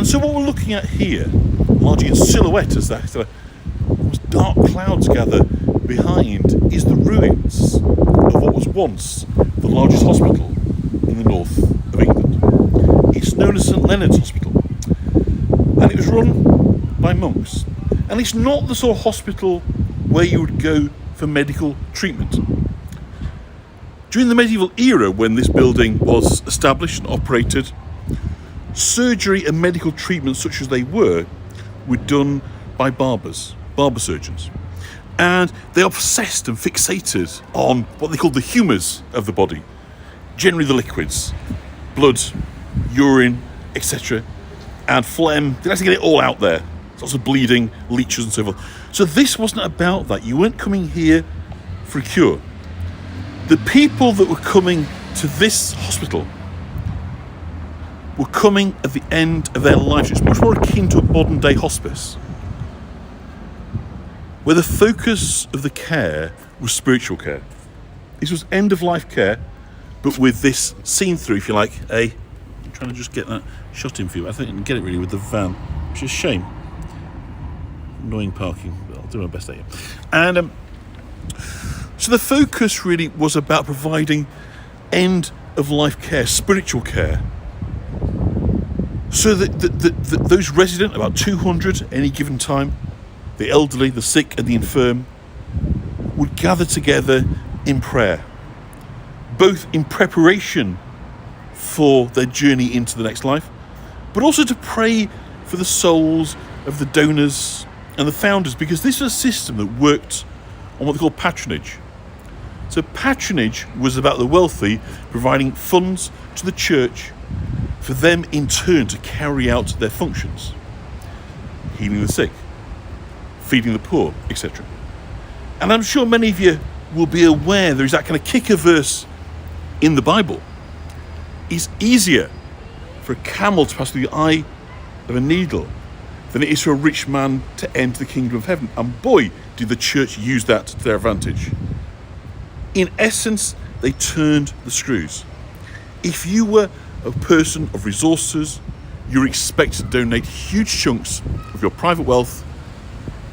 And so what we're looking at here, largely in silhouette as that dark clouds gather behind, is the ruins of what was once the largest hospital in the north of England. It's known as St Leonard's Hospital, and it was run by monks. And it's not the sort of hospital where you would go for medical treatment. During the medieval era, when this building was established and operated, surgery and medical treatment such as they were done by barber surgeons. And they obsessed and fixated on what they called the humours of the body, generally the liquids, blood, urine, etc. and phlegm. They like to get it all out there. Lots of bleeding, leeches and so forth. So this wasn't about that. You weren't coming here for a cure. The people that were coming to this hospital were coming at the end of their lives. It's much more akin to a modern day hospice, where the focus of the care was spiritual care. This was end of life care, but with this seen through, if you like, I'm trying to just get that shot in for you. I think I can get it really with the van, which is a shame. Annoying parking, but I'll do my best at it. And so the focus really was about providing end of life care, spiritual care, so that those resident, about 200 at any given time, the elderly, the sick and the infirm, would gather together in prayer, both in preparation for their journey into the next life, but also to pray for the souls of the donors and the founders, because this was a system that worked on what they call patronage. So patronage was about the wealthy providing funds to the church for them in turn to carry out their functions, healing the sick, feeding the poor, etc. And I'm sure many of you will be aware there is that kind of kicker verse in the Bible. It's easier for a camel to pass through the eye of a needle than it is for a rich man to enter the kingdom of heaven. And boy, did the church use that to their advantage. In essence, they turned the screws. If you were a person of resources, you're expected to donate huge chunks of your private wealth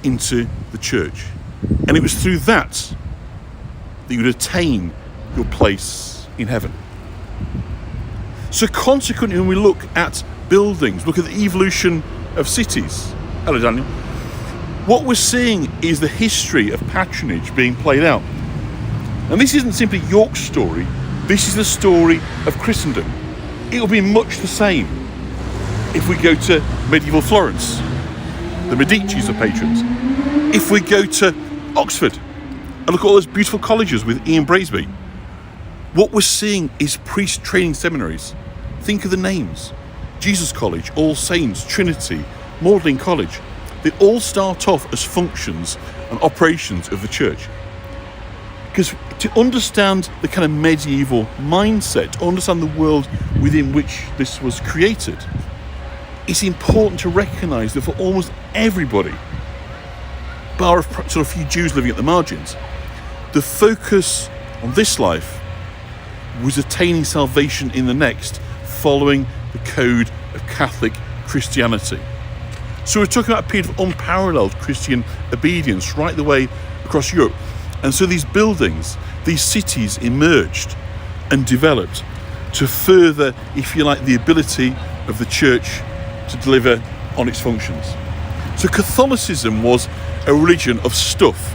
into the church. And it was through that you would attain your place in heaven. So consequently, when we look at buildings, look at the evolution of cities. Hello, Daniel. What we're seeing is the history of patronage being played out. And this isn't simply York's story, this is the story of Christendom. It will be much the same if we go to medieval Florence. The Medicis are patrons. If we go to Oxford and look at all those beautiful colleges with Ian Braisby, what we're seeing is priest training seminaries. Think of the names: Jesus College, All Saints, Trinity, Magdalene College. They all start off as functions and operations of the church. Because to understand the kind of medieval mindset, to understand the world within which this was created, it's important to recognise that for almost everybody, bar sort of few Jews living at the margins, the focus on this life was attaining salvation in the next, following the code of Catholic Christianity. So we're talking about a period of unparalleled Christian obedience right the way across Europe. And so these buildings, these cities emerged and developed to further, if you like, the ability of the church to deliver on its functions. So Catholicism was a religion of stuff.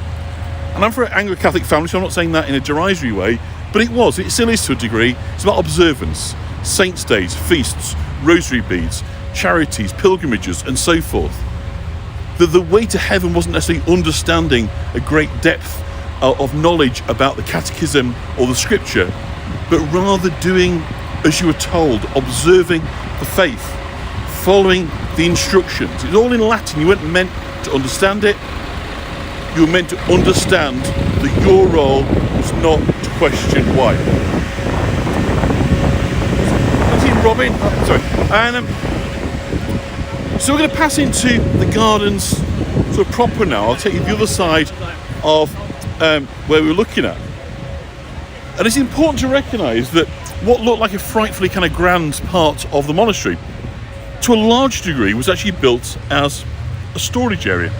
And I'm from an Anglo-Catholic family, so I'm not saying that in a derisory way, but it still is to a degree. It's about observance, saints' days, feasts, rosary beads, charities, pilgrimages, and so forth. That the way to heaven wasn't necessarily understanding a great depth of knowledge about the catechism or the scripture, but rather doing as you were told, observing the faith, following the instructions. It's all in Latin. You weren't meant to understand it. You were meant to understand that your role was not to question why. I've seen Robin. And so we're going to pass into the gardens sort of proper now. I'll take you to the other side of where we were looking at. And it's important to recognise that what looked like a frightfully kind of grand part of the monastery to a large degree, was actually built as a storage area.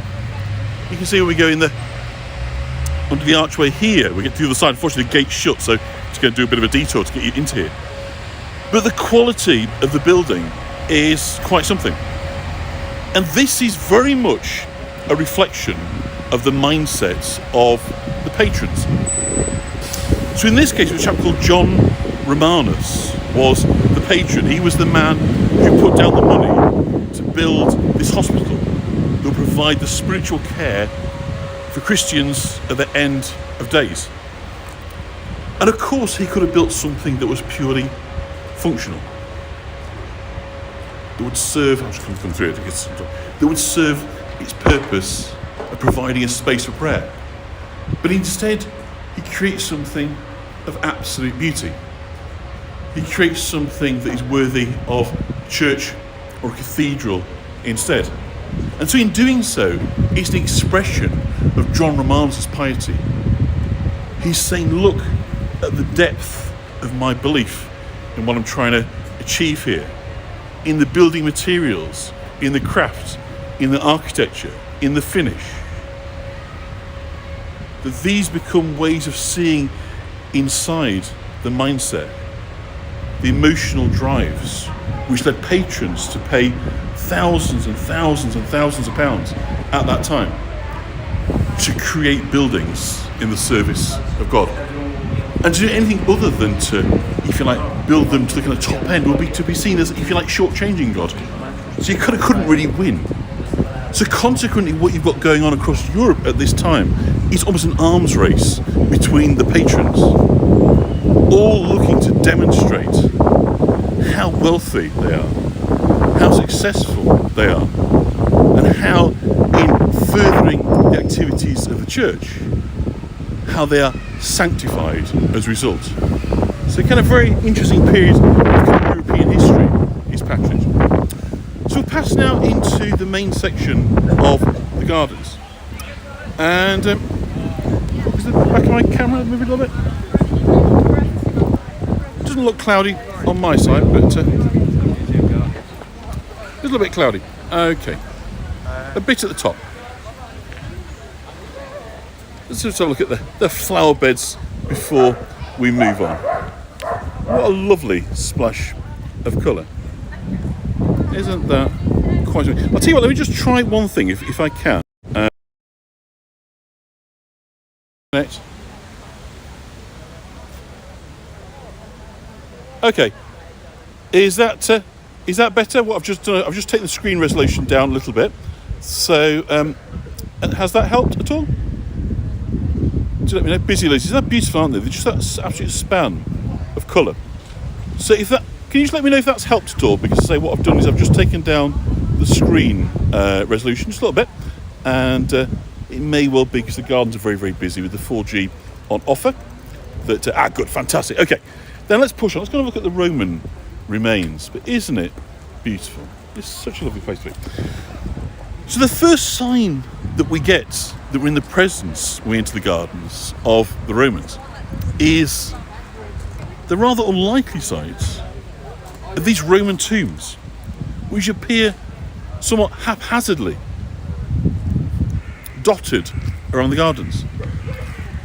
You can see when we go in under the archway here, we get to the other side. Unfortunately, the gate's shut, so it's going to do a bit of a detour to get you into here. But the quality of the building is quite something. And this is very much a reflection of the mindset of the patrons. So in this case, it was a chap called John Romanus was the patron. He was the man who put down the money to build this hospital that would provide the spiritual care for Christians at the end of days. And of course, he could have built something that was purely functional, that would serve, I'm just going to come through it, that would serve its purpose of providing a space for prayer. But instead, he creates something of absolute beauty. He creates something that is worthy of a church or a cathedral instead. And so in doing so, it's the expression of John Romanus' piety. He's saying, look at the depth of my belief in what I'm trying to achieve here, in the building materials, in the craft, in the architecture, in the finish. That these become ways of seeing inside the mindset, the emotional drives, which led patrons to pay thousands and thousands and thousands of pounds at that time to create buildings in the service of God. And to do anything other than to, if you like, build them to the kind of top end would be to be seen as, if you like, shortchanging God. So you kind of couldn't really win. So consequently, what you've got going on across Europe at this time is almost an arms race between the patrons, all looking to demonstrate how wealthy they are, how successful they are, and how, in furthering the activities of the church, how they are sanctified as a result. So kind of very interesting period of kind of European history is patronage. So we'll pass now into the main section of the gardens. And is the back of my camera moving a little bit? It doesn't look cloudy on my side, but it's a little bit cloudy. Okay. A bit at the top. Let's just have a look at the flower beds before we move on. What a lovely splash of colour. Isn't that quite... I'll tell you what, let me just try one thing if I can. Okay. Is that better? What I've just done, I've just taken the screen resolution down a little bit. So, and has that helped at all? Do let me know. Busy ladies, isn't that beautiful, aren't they? They're just that absolute span of colour. So if that, can you just let me know if that's helped at all? Because say what I've done is I've just taken down the screen resolution just a little bit, and it may well be because the gardens are very, very busy with the 4G on offer. That good, fantastic. Okay, then let's push on. Let's go and look at the Roman remains. But isn't it beautiful? It's such a lovely place to be. So the first sign that we get that we're in the presence when we enter the gardens of the Romans is the rather unlikely sight of these Roman tombs, which appear somewhat haphazardly dotted around the gardens.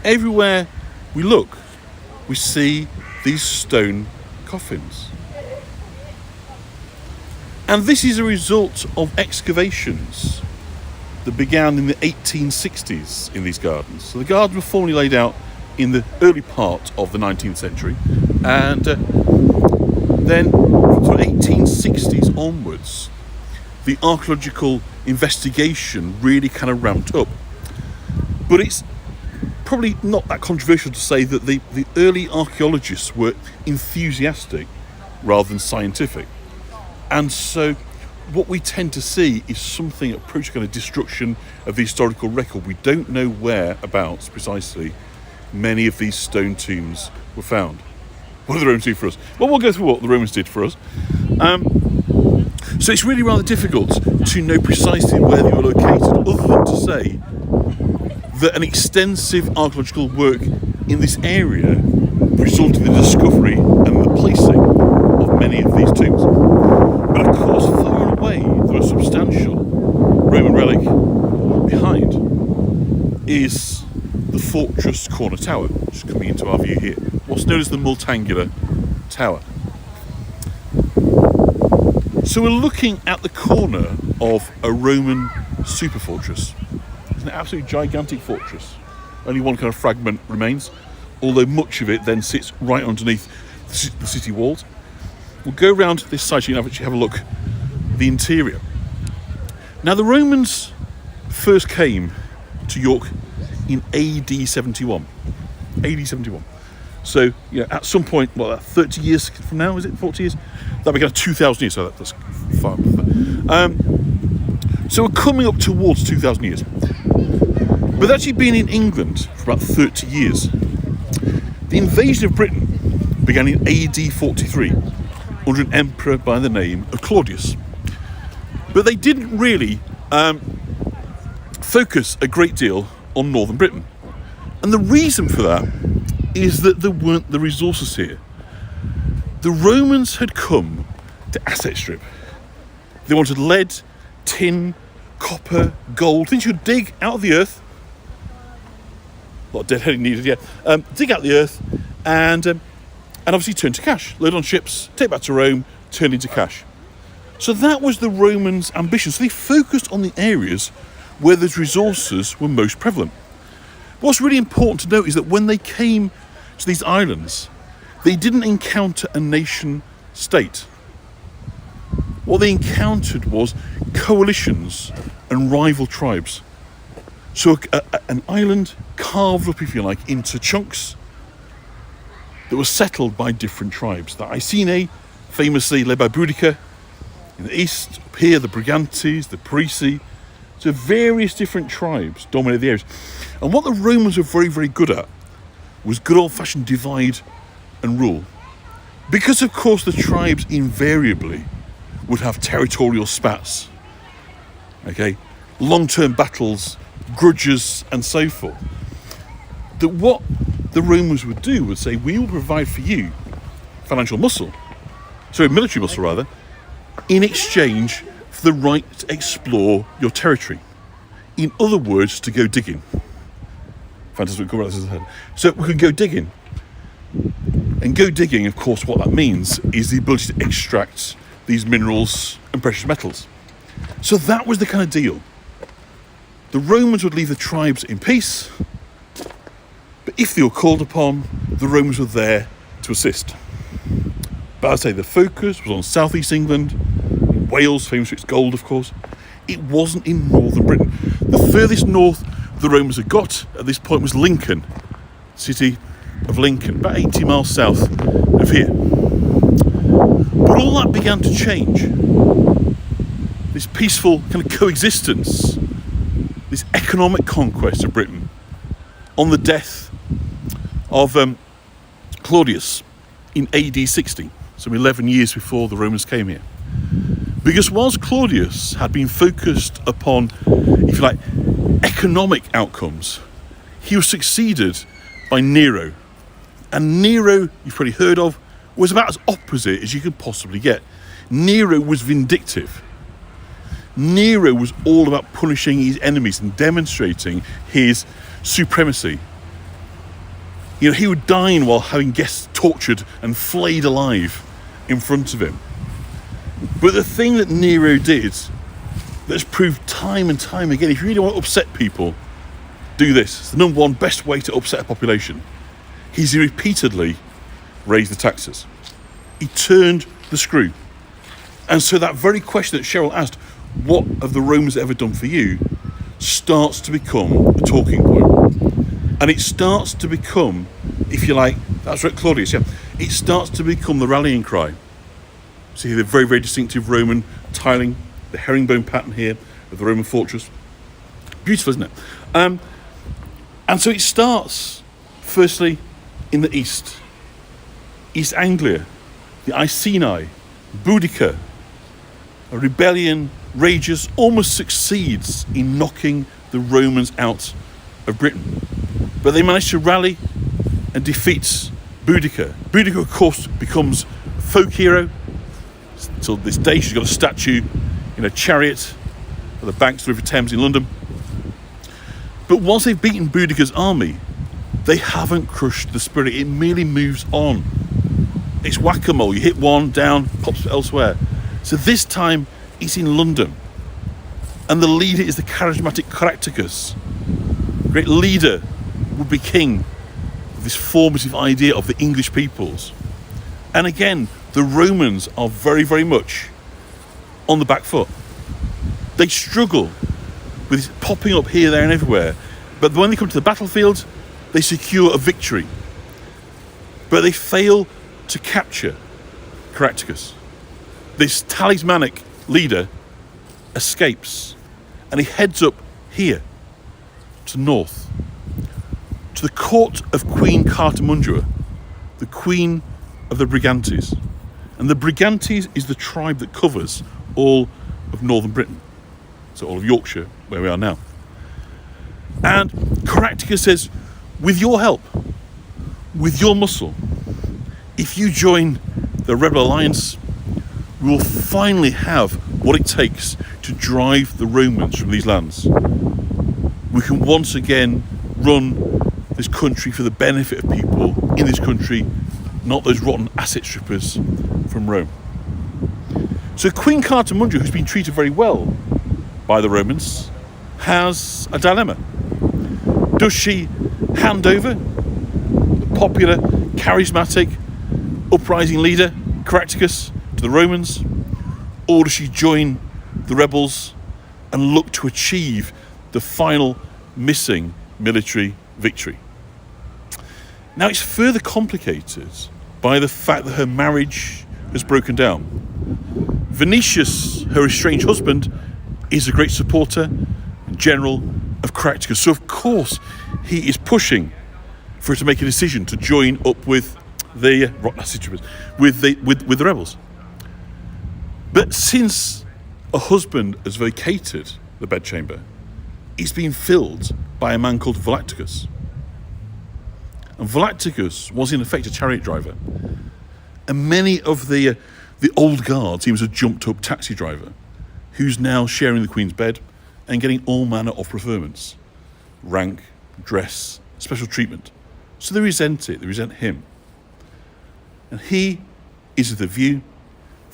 Everywhere we look, we see these stone coffins. And this is a result of excavations that began in the 1860s in these gardens. So the gardens were formally laid out in the early part of the 19th century, and then from the 1860s onwards, the archaeological investigation really kind of ramped up. But it's probably not that controversial to say that the early archaeologists were enthusiastic rather than scientific. And so what we tend to see is something approaching kind of destruction of the historical record. We don't know whereabouts precisely many of these stone tombs were found. What did the Romans do for us? Well, we'll go through what the Romans did for us. So it's really rather difficult to know precisely where they were located, other than to say that an extensive archaeological work in this area resulted in the discovery and the placing of many of these tombs. But of course, far and substantial Roman relic behind is the fortress corner tower, which is coming into our view here. What's known as the Multangular Tower. So we're looking at the corner of a Roman super fortress. It's an absolutely gigantic fortress. Only one kind of fragment remains, although much of it then sits right underneath the city walls. We'll go around this side so you can actually have a look at the interior. Now the Romans first came to York in AD 71. AD 71. So, at some point, 30 years from now, is it 40 years? That'll be kind of 2,000 years, so that's far. So we're coming up towards 2,000 years. But actually been in England for about 30 years. The invasion of Britain began in AD 43 under an emperor by the name of Claudius. But they didn't really focus a great deal on northern Britain. And the reason for that is that there weren't the resources here. The Romans had come to asset strip. They wanted lead, tin, copper, gold, things you could dig out of the earth. A lot of deadheading needed, yeah. Dig out the earth and obviously turn to cash. Load on ships, take back to Rome, turn into cash. So that was the Romans' ambition. So they focused on the areas where those resources were most prevalent. What's really important to note is that when they came to these islands, they didn't encounter a nation state. What they encountered was coalitions and rival tribes. So an island carved up, if you like, into chunks that were settled by different tribes. The Iceni, famously led by Boudica, in the east, up here the Brigantes, the Parisi. So various different tribes dominated the areas. And what the Romans were very, very good at was good old-fashioned divide and rule. Because, of course, the tribes invariably would have territorial spats, okay, long-term battles, grudges, and so forth. That what the Romans would do would say, we will provide for you military muscle rather, in exchange for the right to explore your territory. In other words, to go digging. Fantastic. So we can go digging. And go digging, of course, what that means is the ability to extract these minerals and precious metals. So that was the kind of deal. The Romans would leave the tribes in peace, but if they were called upon, the Romans were there to assist. But I'd say the focus was on southeast England, Wales, famous for its gold, of course. It wasn't in northern Britain. The furthest north the Romans had got at this point was Lincoln, city of Lincoln, about 80 miles south of here. But all that began to change. This peaceful kind of coexistence, this economic conquest of Britain, on the death of Claudius in AD 60, some 11 years before the Romans came here. Because whilst Claudius had been focused upon, if you like, economic outcomes, he was succeeded by Nero. And Nero, you've probably heard of, was about as opposite as you could possibly get. Nero was vindictive. Nero was all about punishing his enemies and demonstrating his supremacy. He would dine while having guests tortured and flayed alive in front of him. But the thing that Nero did, that's proved time and time again, if you really want to upset people, do this. It's the number one best way to upset a population. He repeatedly raised the taxes. He turned the screw. And so that very question that Cheryl asked, what have the Romans ever done for you, starts to become a talking point. And it starts to become, if you like, that's right, Claudius, yeah, it starts to become the rallying cry. See the very, very distinctive Roman tiling, the herringbone pattern here of the Roman fortress. Beautiful, isn't it? And so it starts, firstly, in the east. East Anglia, the Iceni, Boudica. A rebellion rages, almost succeeds in knocking the Romans out of Britain. But they manage to rally and defeats Boudica. Boudica, of course, becomes a folk hero. Till this day, she's got a statue in a chariot at the banks of the River Thames in London. But once they've beaten Boudicca's army, they haven't crushed the spirit. It merely moves on. It's whack-a-mole. You hit one, down, pops elsewhere. So this time, it's in London. And the leader is the charismatic Caractacus. Great leader, would be king of this formative idea of the English peoples. And again, the Romans are very, very much on the back foot. They struggle with this popping up here, there and everywhere. But when they come to the battlefield, they secure a victory. But they fail to capture Caractacus. This talismanic leader escapes and he heads up here to north, to the court of Queen Cartamundra, the queen of the Brigantes. And the Brigantes is the tribe that covers all of northern Britain, so all of Yorkshire, where we are now. And Caractacus says, with your help, with your muscle, if you join the Rebel Alliance, we will finally have what it takes to drive the Romans from these lands. We can once again run this country for the benefit of people in this country, not those rotten asset strippers from Rome. So Queen Cartamundra, who's been treated very well by the Romans, has a dilemma. Does she hand over the popular, charismatic, uprising leader, Caractacus, to the Romans, or does she join the rebels and look to achieve the final missing military victory? Now, it's further complicated by the fact that her marriage has broken down. Venetius, her estranged husband, is a great supporter and general of Caractacus. So, of course, he is pushing for her to make a decision to join up with the rebels. But since a husband has vacated the bedchamber, it's been filled by a man called Velacticus. And Velacticus was in effect a chariot driver. And many of the old guards, he was a jumped up taxi driver who's now sharing the Queen's bed and getting all manner of preferments, rank, dress, special treatment. So they resent it, they resent him. And he is of the view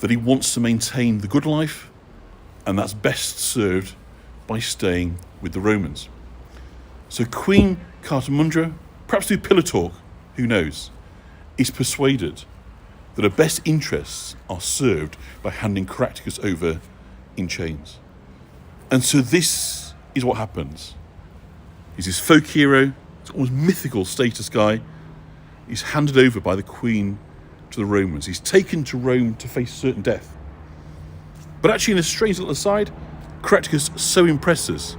that he wants to maintain the good life, and that's best served by staying with the Romans. So Queen Cartamundra, perhaps through pillar talk, who knows, is persuaded that her best interests are served by handing Caractacus over in chains. And so this is what happens. He's this folk hero, this almost mythical status guy. He's handed over by the Queen to the Romans. He's taken to Rome to face certain death. But actually, in a strange little aside, Caractacus so impresses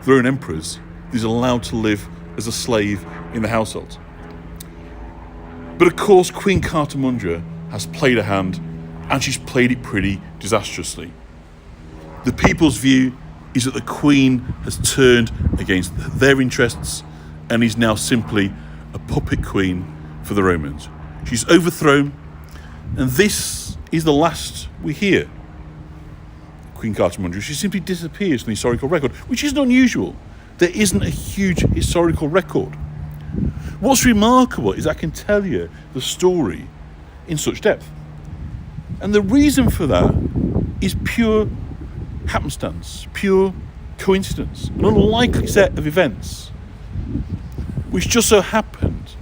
the Roman emperors that he's allowed to live as a slave in the household. But of course, Queen Cartamundra has played a hand, and she's played it pretty disastrously. The people's view is that the Queen has turned against their interests and is now simply a puppet queen for the Romans. She's overthrown, and this is the last we hear. Queen Cartamundra, she simply disappears from the historical record, which isn't unusual. There isn't a huge historical record. What's remarkable is I can tell you the story in such depth. And the reason for that is pure happenstance, pure coincidence, an unlikely set of events which just so happened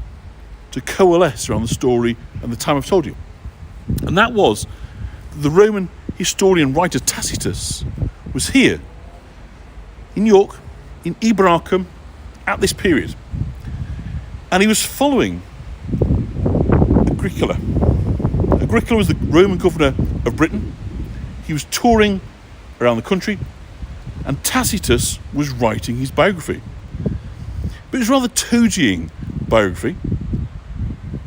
to coalesce around the story and the time I've told you. And that was the Roman historian writer Tacitus was here in York, in Iberacum, at this period. And he was following Agricola. Agricola was the Roman governor of Britain. He was touring around the country, and Tacitus was writing his biography. But it was rather toadying biography,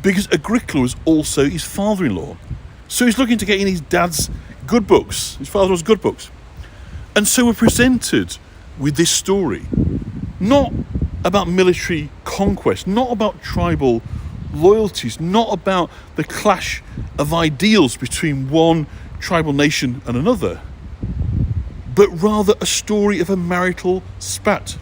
because Agricola was also his father-in-law. So he's looking to get in his dad's good books, his father-in-law's good books. And so we're presented with this story, not about military conquest, not about tribal loyalties, not about the clash of ideals between one tribal nation and another, but rather a story of a marital spat.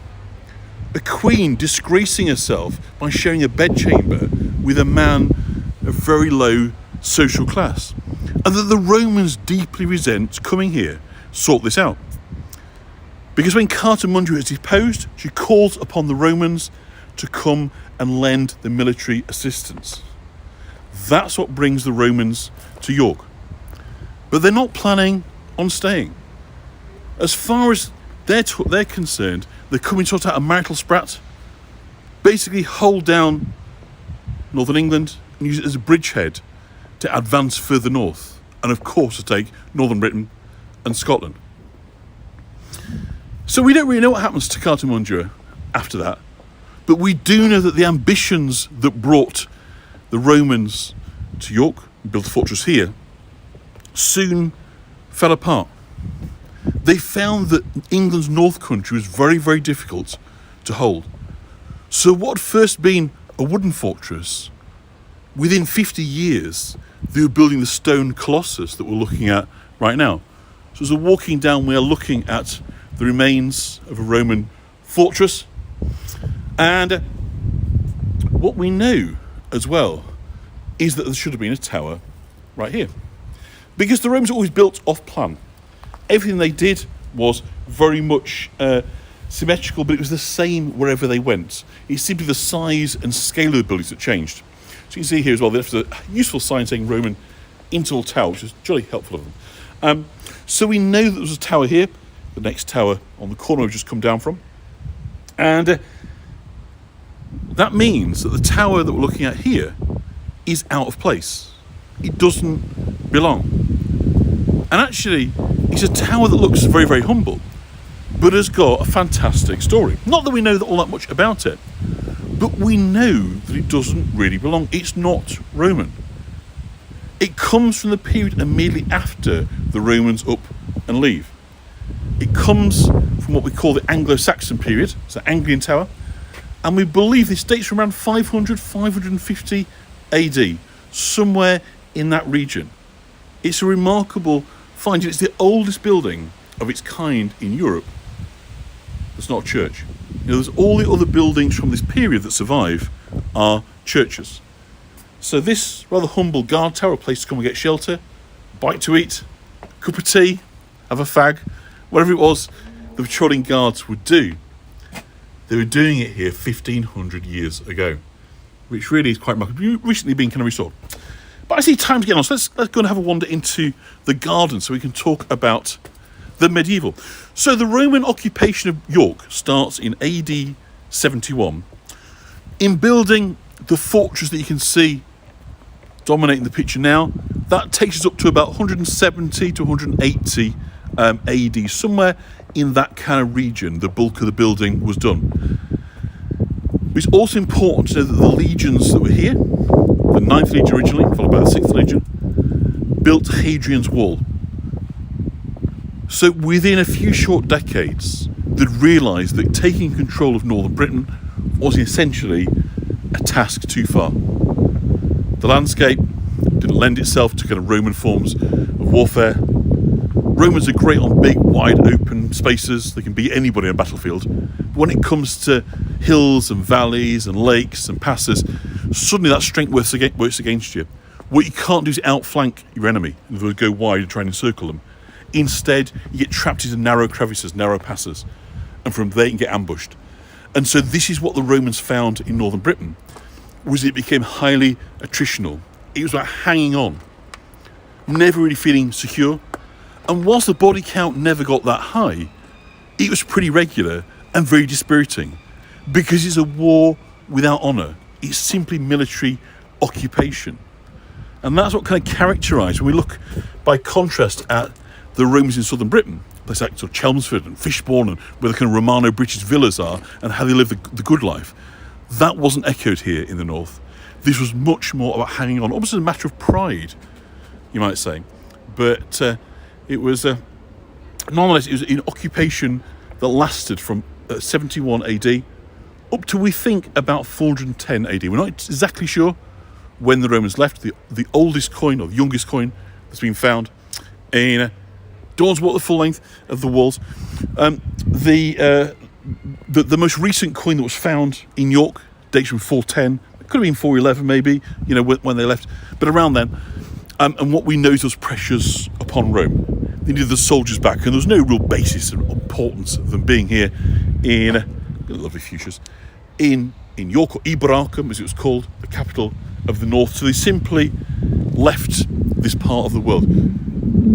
A queen disgracing herself by sharing a bedchamber with a man of very low social class, and that the Romans deeply resent coming here to sort this out. Because when Cartamundra is deposed, she calls upon the Romans to come and lend the military assistance. That's what brings the Romans to York. But they're not planning on staying. As far as they're concerned, they're coming to sort out a marital sprat, basically hold down northern England and use it as a bridgehead to advance further north, and of course to take northern Britain and Scotland. So we don't really know what happens to Cartamundra after that, but we do know that the ambitions that brought the Romans to York and built a fortress here soon fell apart. They found that England's north country was very, very difficult to hold. So what had first been a wooden fortress, within 50 years, they were building the stone colossus that we're looking at right now. So as we're walking down, we are looking at the remains of a Roman fortress. And what we know as well is that there should have been a tower right here. Because the Romans always built off plan. Everything they did was very much symmetrical, but it was the same wherever they went. It's simply the size and scale of the buildings that changed. So you can see here as well, there's a useful sign saying Roman interval tower, which is jolly helpful of them. So we know that there was a tower here, the next tower on the corner we've just come down from. And that means that the tower that we're looking at here is out of place. It doesn't belong. And actually, it's a tower that looks very, very humble, but has got a fantastic story. Not that we know all that much about it, but we know that it doesn't really belong. It's not Roman. It comes from the period immediately after the Romans up and leave. It comes from what we call the Anglo-Saxon period, it's an Anglian tower, and we believe this dates from around 500, 550 AD, somewhere in that region. It's a remarkable find. It's the oldest building of its kind in Europe that's not a church. There's all the other buildings from this period that survive are churches. So this rather humble guard tower, a place to come and get shelter, bite to eat, cup of tea, have a fag, whatever it was the patrolling guards would do. They were doing it here 1,500 years ago, which really is quite remarkable. Recently been kind of restored. But I see time's getting on, so let's go and have a wander into the garden so we can talk about the medieval. So the Roman occupation of York starts in AD 71 in building the fortress that you can see dominating the picture now. That takes us up to about 170 to 180 AD, somewhere in that kind of region. The bulk of the building was done. It's also important to know that the legions that were here, the 9th Legion originally, followed by the 6th Legion, built Hadrian's Wall. So within a few short decades, they'd realised that taking control of northern Britain was essentially a task too far. The landscape didn't lend itself to kind of Roman forms of warfare. Romans are great on big, wide open spaces. They can beat anybody on a battlefield. But when it comes to hills and valleys and lakes and passes, suddenly that strength works against you. What you can't do is outflank your enemy, in other words, go wide and try and encircle them. Instead, you get trapped into narrow crevices, narrow passes, and from there you can get ambushed. And so this is what the Romans found in northern Britain, was it became highly attritional. It was like hanging on, never really feeling secure. And whilst the body count never got that high, it was pretty regular and very dispiriting, because it's a war without honour. It's simply military occupation. And that's what kind of characterised, when we look by contrast at the Romans in southern Britain, places like sort of Chelmsford and Fishbourne, and where the kind of Romano-British villas are and how they live the good life. That wasn't echoed here in the north. This was much more about hanging on, almost as a matter of pride, you might say. But it was, nonetheless, it was an occupation that lasted from 71 AD up to, we think, about 410 AD. We're not exactly sure when the Romans left. The oldest coin, or the youngest coin, that's been found in Don't want to walk the full length of the walls. The most recent coin that was found in York dates from 410. It could have been 411 maybe, when they left, but around then. And what we know is those pressures upon Rome. They needed the soldiers back, and there was no real basis of importance of them being here in lovely fuchsias in York, or Iberacum as it was called, the capital of the north. So they simply left this part of the world.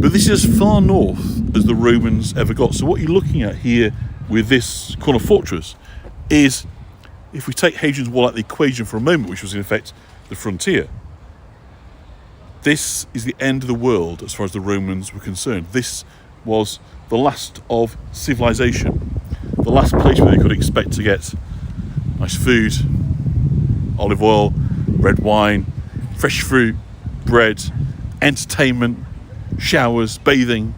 But this is as far north as the Romans ever got. So what you're looking at here with this corner fortress is, if we take Hadrian's Wall out of the equation for a moment, which was in effect the frontier, this is the end of the world as far as the Romans were concerned. This was the last of civilization, the last place where they could expect to get nice food, olive oil, red wine, fresh fruit, bread, entertainment, showers, bathing.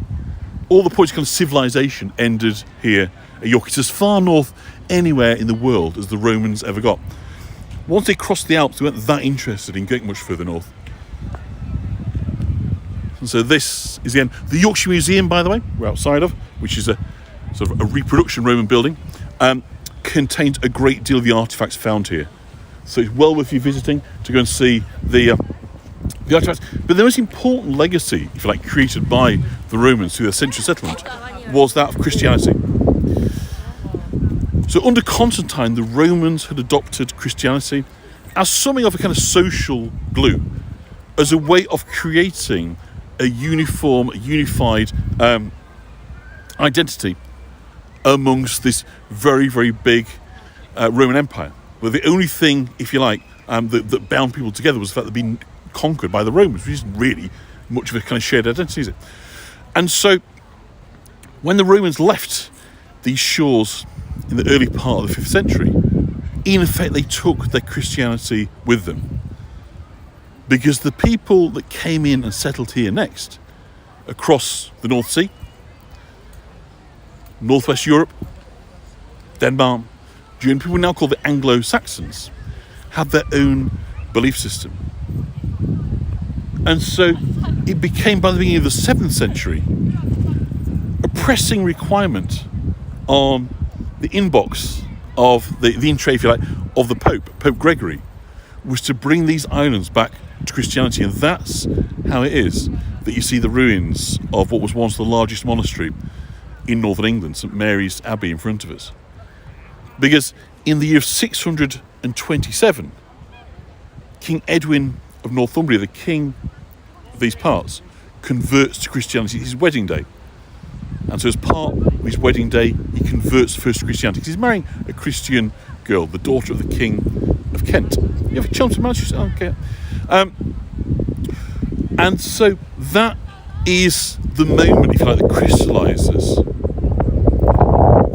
All the points of kind of civilization ended here at York. It's as far north anywhere in the world as the Romans ever got. Once they crossed the Alps, they weren't that interested in going much further north. And so this is the end. The Yorkshire Museum, by the way, we're outside of, which is a sort of a reproduction Roman building, contains a great deal of the artefacts found here. So it's well worth you visiting to go and see the artifacts. But the most important legacy, if you like, created by the Romans through their central settlement was that of Christianity. So under Constantine, the Romans had adopted Christianity as something of a kind of social glue, as a way of creating a unified identity amongst this very, very big Roman Empire, where the only thing, if you like, that bound people together was the fact they'd been conquered by the Romans, which isn't really much of a kind of shared identity, is it? And so when the Romans left these shores in the early part of the 5th century, in effect they took their Christianity with them. Because the people that came in and settled here next, across the North Sea, Northwest Europe, Denmark, Germany, people now called the Anglo-Saxons, had their own belief system. And so it became, by the beginning of the 7th century, a pressing requirement on the inbox of the in tray, if you like, of the Pope Gregory, was to bring these islands back to Christianity. And that's how it is that you see the ruins of what was once the largest monastery in northern England, St Mary's Abbey, in front of us. Because in the year of 627, King Edwin of Northumbria, the king of these parts, converts to Christianity. It's his wedding day. And so as part of his wedding day, he converts first to Christianity, because he's marrying a Christian girl, the daughter of the King of Kent. You have a Chelmsford marriage? Okay. And so that is the moment, if you like, that crystallises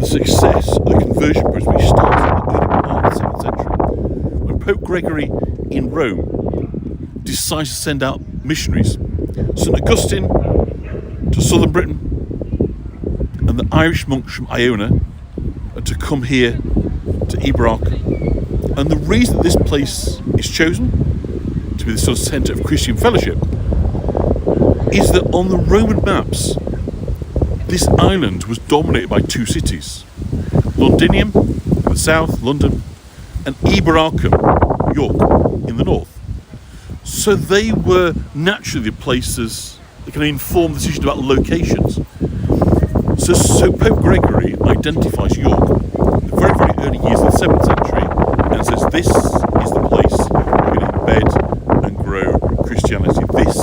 the success of the conversion process, which starts in the early part of the 7th century. When Pope Gregory in Rome decides to send out missionaries, St Augustine to southern Britain, and the Irish monks from Iona are to come here to Iberacum. And the reason that this place is chosen to be the sort of centre of Christian fellowship is that on the Roman maps, this island was dominated by two cities: Londinium in the south, London, and Iberacum, York, in the north. So they were naturally the places that can inform the decision about locations. So Pope Gregory identifies York in the very, very early years of the 7th century and says this is the place we're going to embed and grow Christianity. This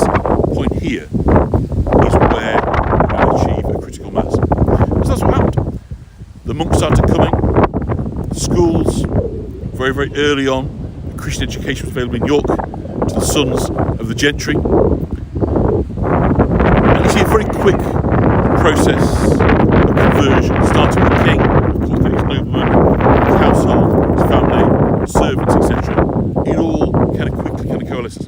point here is where we will achieve a critical mass. So that's what happened. The monks started coming, the schools, very, very early on, Christian education was available in York to the sons of the gentry. And you see a very quick process of conversion, starting with the king, of course, then his noblemen, his household, his family, servants, etc. It all kind of quickly kind of coalesces.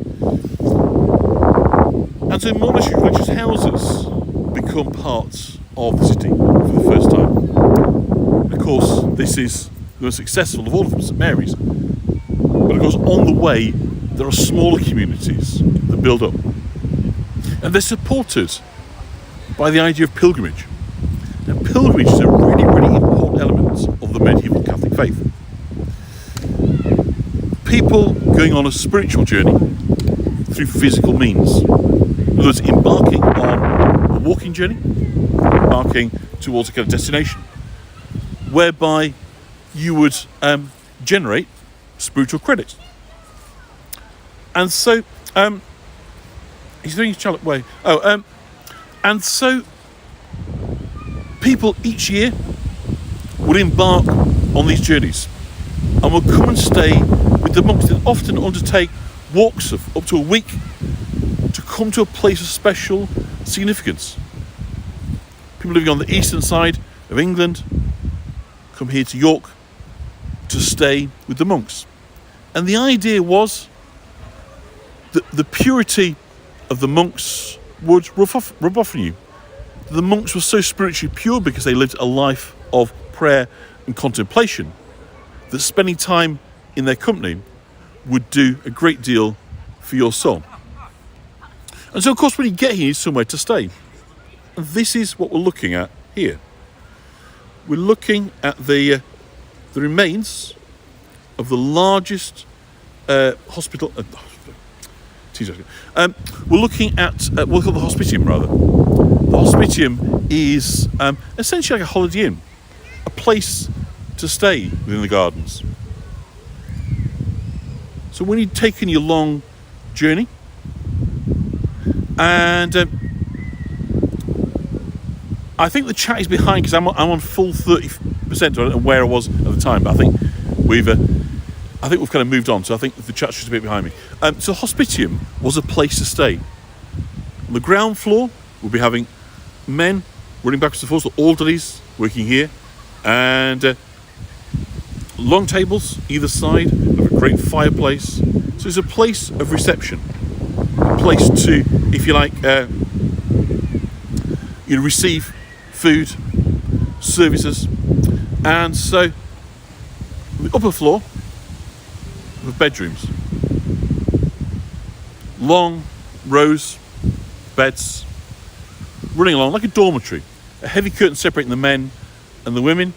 And so monasteries, religious houses, become part of the city for the first time. Of course, this is the most successful of all of them, St Mary's. But of course, on the way, there are smaller communities that build up. And they're supported by the idea of pilgrimage. Now, pilgrimage is a really, really important element of the medieval Catholic faith. People going on a spiritual journey through physical means. In other words, embarking on a walking journey, embarking towards a kind of destination, whereby you would generate spiritual credits. And so, he's doing his child way. And so people each year would embark on these journeys and would come and stay with the monks. They'd often undertake walks of up to a week to come to a place of special significance. People living on the eastern side of England come here to York to stay with the monks. And the idea was that the purity of the monks would rub off on you. The monks were so spiritually pure because they lived a life of prayer and contemplation that spending time in their company would do a great deal for your soul. And so, of course, when you get here, you need somewhere to stay. And this is what we're looking at here. We're looking at the remains of the largest hospital. We're looking at what we call the hospitium, rather. The hospitium is essentially like a holiday inn, a place to stay within the gardens. So when you've taken your long journey, and I think the chat is behind because I'm on full 30% on where I was at the time, but I think we've kind of moved on, so I think the chat's just a bit behind me. So hospitium was a place to stay. On the ground floor, we'll be having men running backwards and forwards, the orderlies working here, and long tables either side of a great fireplace. So it's a place of reception, a place to, if you like, receive food, services. And so the upper floor of bedrooms, long rows of beds running along like a dormitory, a heavy curtain separating the men and the women,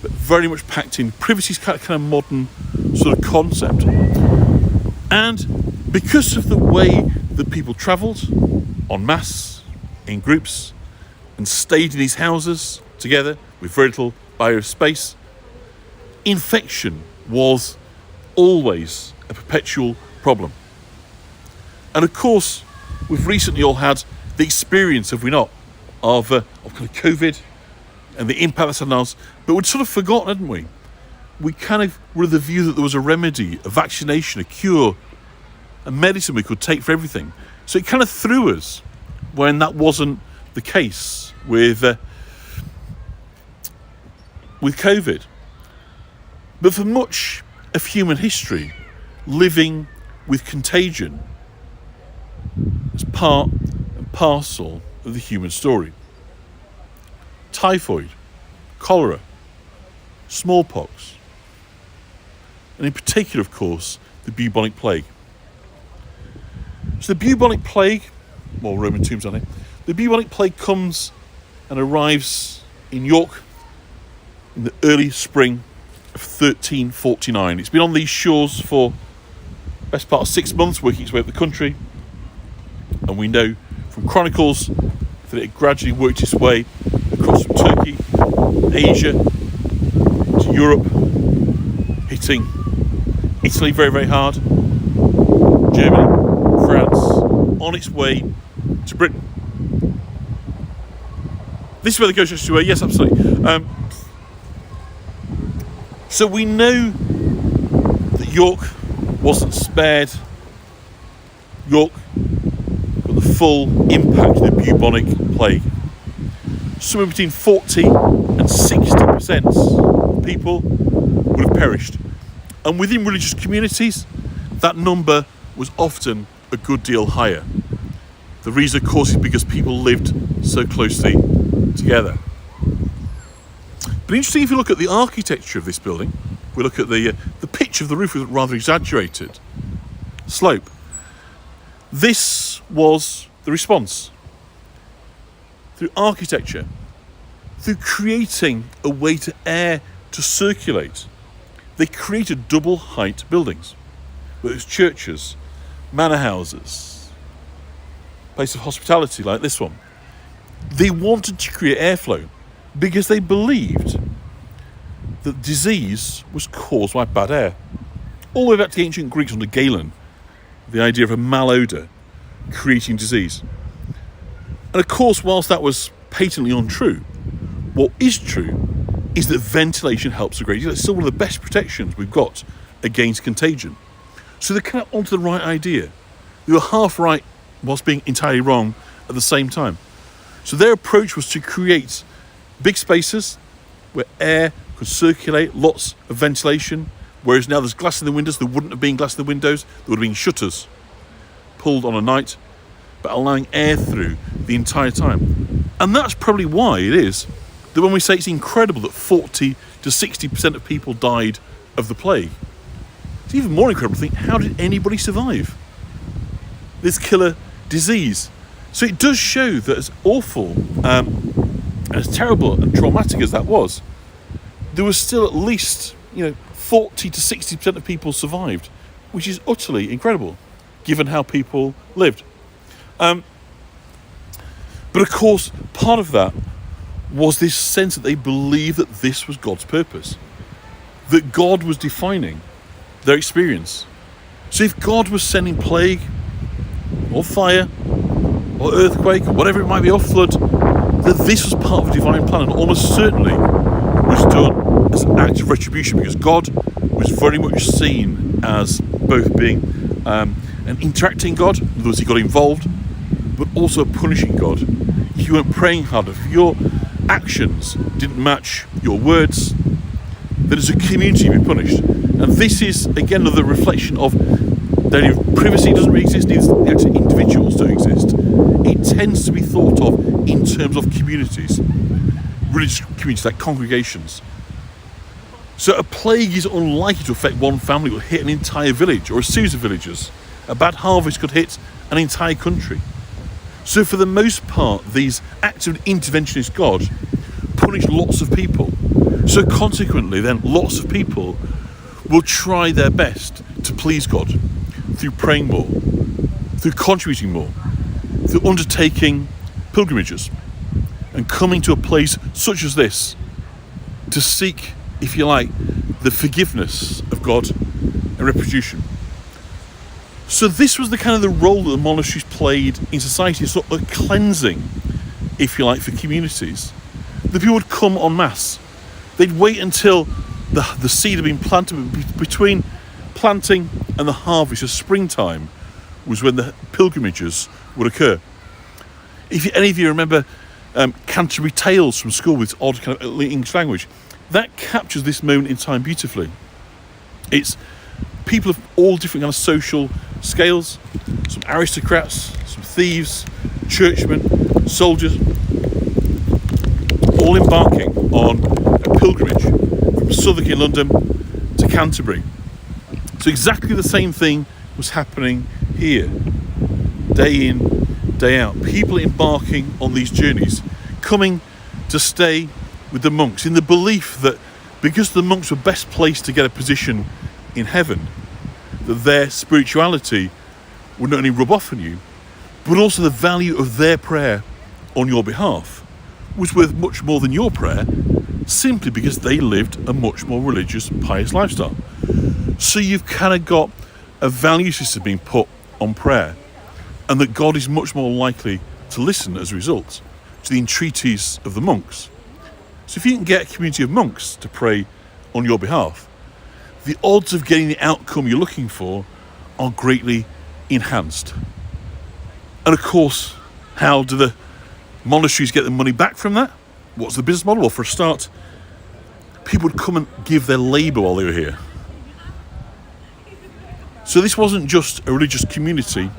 but very much packed in. Privacy is kind of modern sort of concept. And because of the way that people travelled en masse, in groups, and stayed in these houses together with very little barrier of space, infection was always a perpetual problem. And of course, we've recently all had the experience, have we not, of kind of COVID and the impact that's had on us. But we'd sort of forgotten, hadn't we? We kind of were of the view that there was a remedy, a vaccination, a cure, a medicine we could take for everything. So it kind of threw us when that wasn't the case with COVID. But for much of human history, living with contagion is part and parcel of the human story. Typhoid, cholera, smallpox, and in particular, of course, the bubonic plague. So the bubonic plague, well, Roman tombs on it, the bubonic plague comes and arrives in York in the early spring of 1349. It's been on these shores for the best part of 6 months, working its way up the country. And we know from chronicles that it gradually worked its way across from Turkey, Asia, to Europe, hitting Italy very, very hard, Germany, France, on its way to Britain. This is where the ghost goes to, yes, absolutely. So we know that York wasn't spared. York got the full impact of the bubonic plague. Somewhere between 40 and 60% of people would have perished. And within religious communities, that number was often a good deal higher. The reason, of course, is because people lived so closely together. But interesting, if you look at the architecture of this building, we look at the pitch of the roof was rather exaggerated slope. This was the response. through architecture, through creating a way to air to circulate. They created double height buildings, whether it's churches, manor houses, place of hospitality like this one. They wanted to create airflow because they believed that disease was caused by bad air. All the way back to the ancient Greeks under Galen, the idea of a malodour creating disease. And of course, whilst that was patently untrue, what is true is that ventilation helps a great deal. It's still one of the best protections we've got against contagion. So they're kind of onto the right idea. They were half right whilst being entirely wrong at the same time. So their approach was to create big spaces where air could circulate, lots of ventilation, whereas now there's glass in the windows. There wouldn't have been glass in the windows. There would have been shutters pulled on a night, but allowing air through the entire time. And that's probably why it is that when we say it's incredible that 40 to 60% of people died of the plague, it's even more incredible to think, how did anybody survive this killer disease? So it does show that as awful and as terrible and traumatic as that was, there was still at least 40 to 60% of people survived, which is utterly incredible given how people lived. But of course, part of that was this sense that they believed that this was God's purpose, that God was defining their experience. So if God was sending plague or fire or earthquake or whatever it might be, or flood, that this was part of a divine plan, and almost certainly was done as an act of retribution, because God was very much seen as both being an interacting God, in other words, he got involved, but also a punishing God. If you weren't praying hard, if your actions didn't match your words, then as a community you'd be punished. And this is again another reflection of the idea of privacy doesn't really exist, the actual individuals don't exist. It tends to be thought of in terms of communities, religious communities like congregations. So a plague is unlikely to affect one family. It will hit an entire village or a series of villages. A bad harvest could hit an entire country. So for the most part, these acts of interventionist God punish lots of people. So consequently, then, lots of people will try their best to please God through praying more, through contributing more, through undertaking pilgrimages and coming to a place such as this to seek, if you like, the forgiveness of God and retribution. So this was the kind of the role that the monasteries played in society, a sort of cleansing, if you like, for communities. The people would come en masse. They'd wait until the seed had been planted. Between planting and the harvest of springtime was when the pilgrimages would occur. If any of you remember Canterbury Tales from school with odd kind of English language, that captures this moment in time beautifully. It's people of all different kind of social scales, some aristocrats, some thieves, churchmen, soldiers, all embarking on a pilgrimage from Southwark in London to Canterbury. So exactly the same thing was happening here, day in, day out. People embarking on these journeys, coming to stay with the monks in the belief that because the monks were best placed to get a position in heaven, that their spirituality would not only rub off on you, but also the value of their prayer on your behalf was worth much more than your prayer, simply because they lived a much more religious, pious lifestyle. So you've kind of got a value system being put on prayer, and that God is much more likely to listen as a result to the entreaties of the monks. So if you can get a community of monks to pray on your behalf, the odds of getting the outcome you're looking for are greatly enhanced. And of course, how do the monasteries get the money back from that? What's the business model? Well, for a start, people would come and give their labour while they were here. So this wasn't just a religious community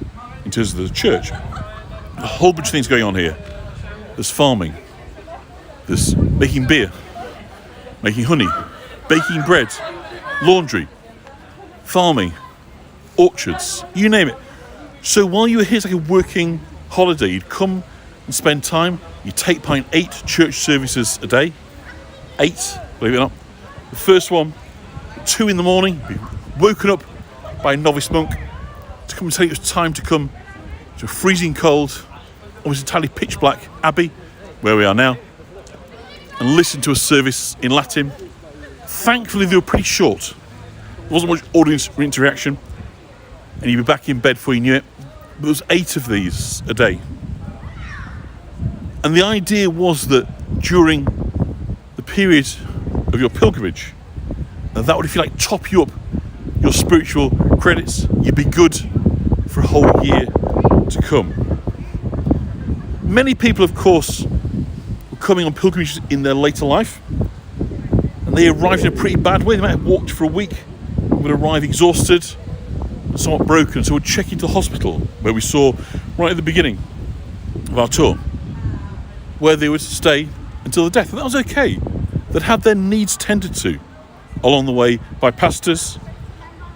in terms of the church. A whole bunch of things going on here. There's farming, there's making beer, making honey, baking bread, laundry, farming, orchards, you name it. So while you were here, it's like a working holiday. You'd come and spend time. You take part in 8 church services a day. 8, believe it or not. The first one, 2 in the morning, be woken up by a novice monk to come and tell you it's time to come to a freezing cold, almost entirely pitch black Abbey, where we are now, and listen to a service in Latin. Thankfully, they were pretty short. There wasn't much audience interaction, and you'd be back in bed before you knew it. But there was 8 of these a day. And the idea was that during the period of your pilgrimage, that would, if you like, top you up your spiritual credits. You'd be good for a whole year to come. Many people, of course, were coming on pilgrimages in their later life, and they arrived in a pretty bad way. They might have walked for a week, would arrive exhausted, somewhat broken, so we'd check into the hospital, where we saw right at the beginning of our tour, where they would stay until the death. And that was okay. They'd had their needs tended to along the way by pastors,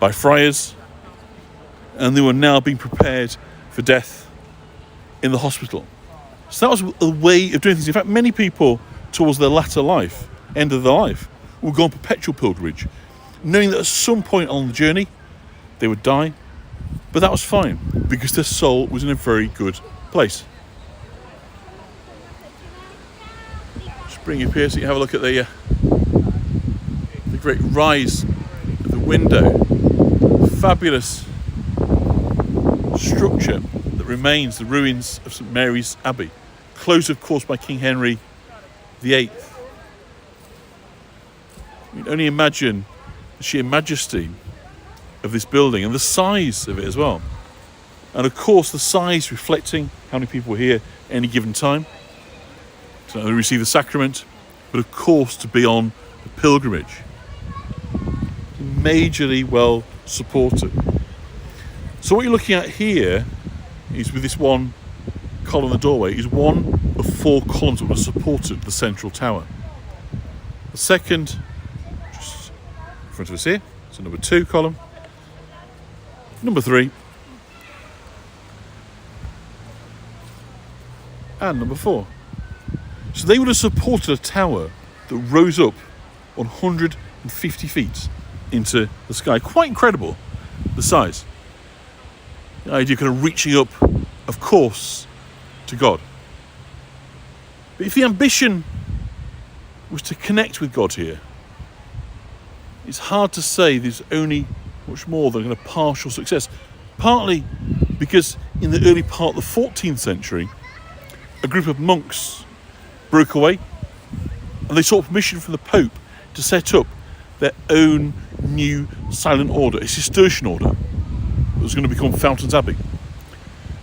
by friars, and they were now being prepared for death in the hospital. So that was a way of doing things. In fact, many people towards their latter life, end of their life, would go on perpetual pilgrimage, knowing that at some point on the journey they would die, but that was fine because their soul was in a very good place. Just bring you up here so you can have a look at the great rise of the window. Fabulous structure that remains, the ruins of St Mary's Abbey, closed of course by King Henry VIII. You can only imagine the sheer majesty of this building and the size of it as well. And of course the size reflecting how many people were here at any given time to receive the sacrament, but of course to be on a pilgrimage. Majorly well supported. So what you're looking at here is, with this one column in the doorway, is one of 4 columns that would have supported the central tower. The second, just in front of us here, so number 2 column. Number 3. And number 4. So they would have supported a tower that rose up 150 feet into the sky. Quite incredible, the size. The idea of kind of reaching up, of course, to God. But if the ambition was to connect with God here, it's hard to say there's only much more than a partial success. Partly because in the early part of the 14th century, a group of monks broke away and they sought permission from the Pope to set up their own new silent order, a Cistercian order that was going to become Fountains Abbey.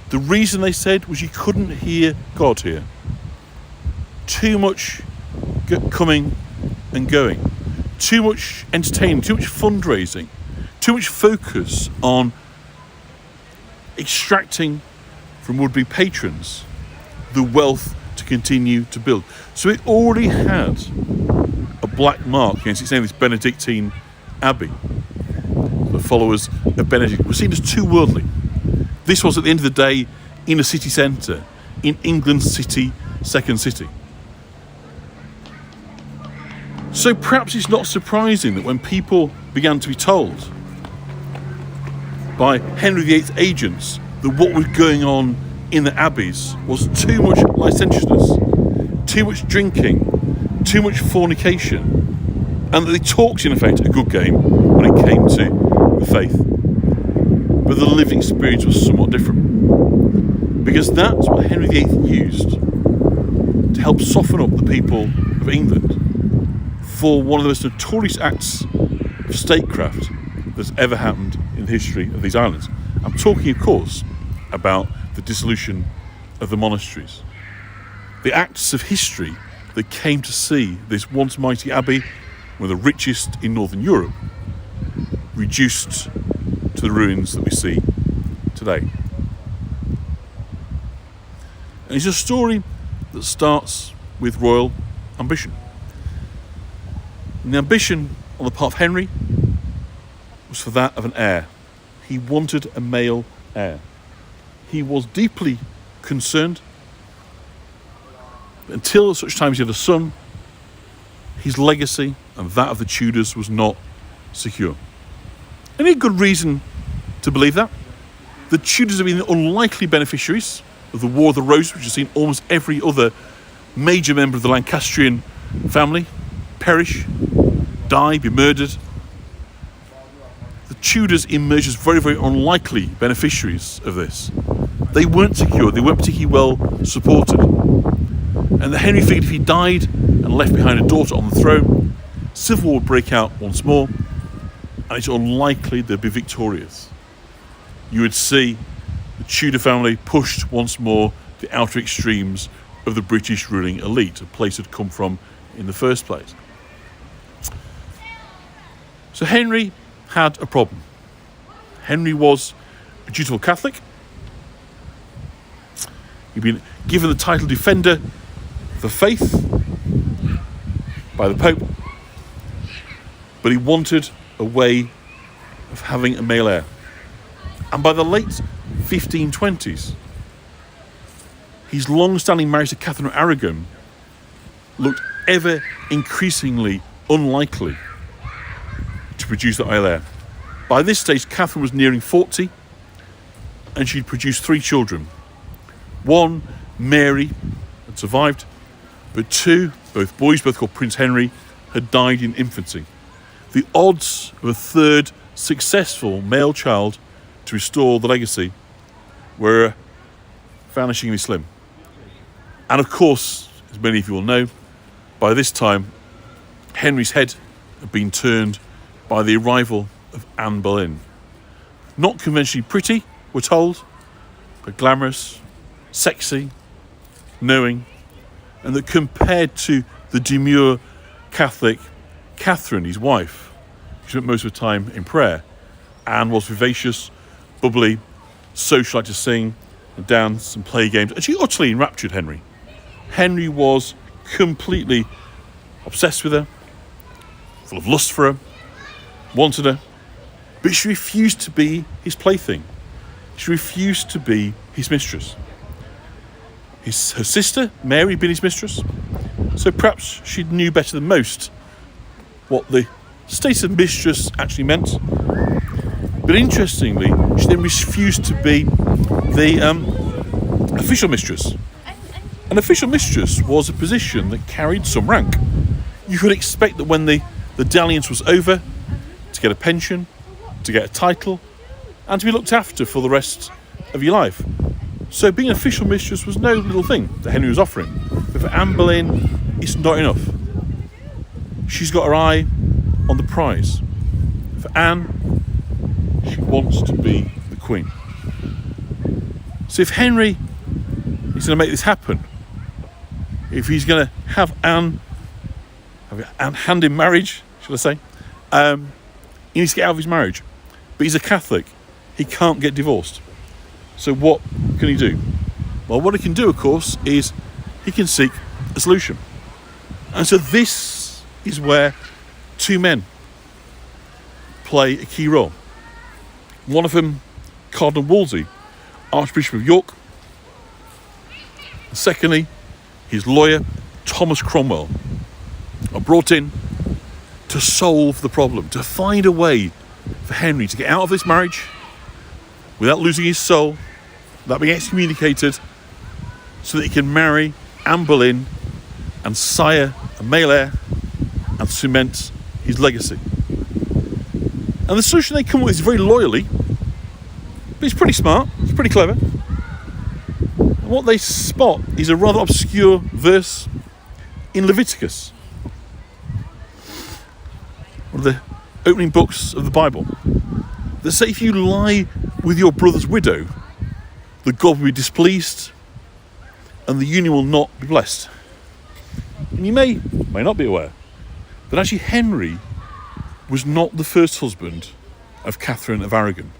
The reason they said was you couldn't hear God here. Too much coming and going, too much entertaining, too much fundraising, too much focus on extracting from would-be patrons the wealth to continue to build. So it already had a black mark against its name, this Benedictine Abbey. The followers of Benedict were seen as too worldly. This was, at the end of the day, in a city centre, in England's second city. So perhaps it's not surprising that when people began to be told by Henry VIII's agents that what was going on in the abbeys was too much licentiousness, too much drinking, too much fornication, and that they talked, in effect, a good game when it came to the faith. But the living experience was somewhat different, because that's what Henry VIII used to help soften up the people of England for one of the most notorious acts of statecraft that's ever happened in the history of these islands. I'm talking, of course, about the dissolution of the monasteries. The acts of history that came to see this once mighty abbey, one of the richest in Northern Europe, reduced to the ruins that we see today. And it's a story that starts with royal ambition. And the ambition on the part of Henry was for that of an heir. He wanted a male heir. He was deeply concerned Until such time as he had a son, his legacy and that of the Tudors was not secure. Any good reason to believe that? The Tudors have been unlikely beneficiaries of the War of the Roses, which has seen almost every other major member of the Lancastrian family perish, die, be murdered. The Tudors emerged as very, very unlikely beneficiaries of this. They weren't secure, they weren't particularly well supported. And Henry figured if he died and left behind a daughter on the throne, civil war would break out once more, and it's unlikely they'd be victorious. You would see the Tudor family pushed once more to the outer extremes of the British ruling elite, a place had come from in the first place. So Henry had a problem. Henry was a dutiful Catholic. He'd been given the title Defender of the Faith by the Pope, but he wanted a way of having a male heir. And by the late 1520s, his long-standing marriage to Catherine of Aragon looked ever increasingly unlikely to produce the heir. By this stage, Catherine was nearing 40, and she'd produced 3 children. One, Mary, had survived, but 2, both boys, both called Prince Henry, had died in infancy. The odds of a 3rd successful male child to restore the legacy were vanishingly slim. And of course, as many of you will know, by this time, Henry's head had been turned by the arrival of Anne Boleyn. Not conventionally pretty, we're told, but glamorous, sexy, knowing, and that compared to the demure Catholic Catherine, his wife, who spent most of her time in prayer, Anne was vivacious, bubbly, social, liked to sing and dance and play games, and she utterly enraptured Henry. Henry was completely obsessed with her, full of lust for her, wanted her, but she refused to be his plaything. She refused to be his mistress. Her sister, Mary, had been his mistress, so perhaps she knew better than most what the status of mistress actually meant. But interestingly, she then refused to be the official mistress. An official mistress was a position that carried some rank. You could expect that when the dalliance was over, to get a pension, to get a title, and to be looked after for the rest of your life. So being an official mistress was no little thing that Henry was offering. But for Anne Boleyn, it's not enough. She's got her eye on the prize. For Anne, she wants to be the queen. So if Henry is going to make this happen, if he's going to have Anne hand in marriage, shall I say, he needs to get out of his marriage. But he's a Catholic. He can't get divorced. So what can he do? Well, what he can do, of course, is he can seek a solution. And so this is where 2 men play a key role. One of them, Cardinal Wolsey, Archbishop of York. And secondly, his lawyer, Thomas Cromwell, are brought in to solve the problem, to find a way for Henry to get out of this marriage without losing his soul, without being excommunicated, so that he can marry Anne Boleyn and sire a male heir and cement his legacy. And the solution they come up with is very loyally, but it's pretty smart, it's pretty clever. And what they spot is a rather obscure verse in Leviticus, one of the opening books of the Bible, that say if you lie with your brother's widow, that God will be displeased and the union will not be blessed. And you may not be aware that actually Henry was not the first husband of Catherine of Aragon.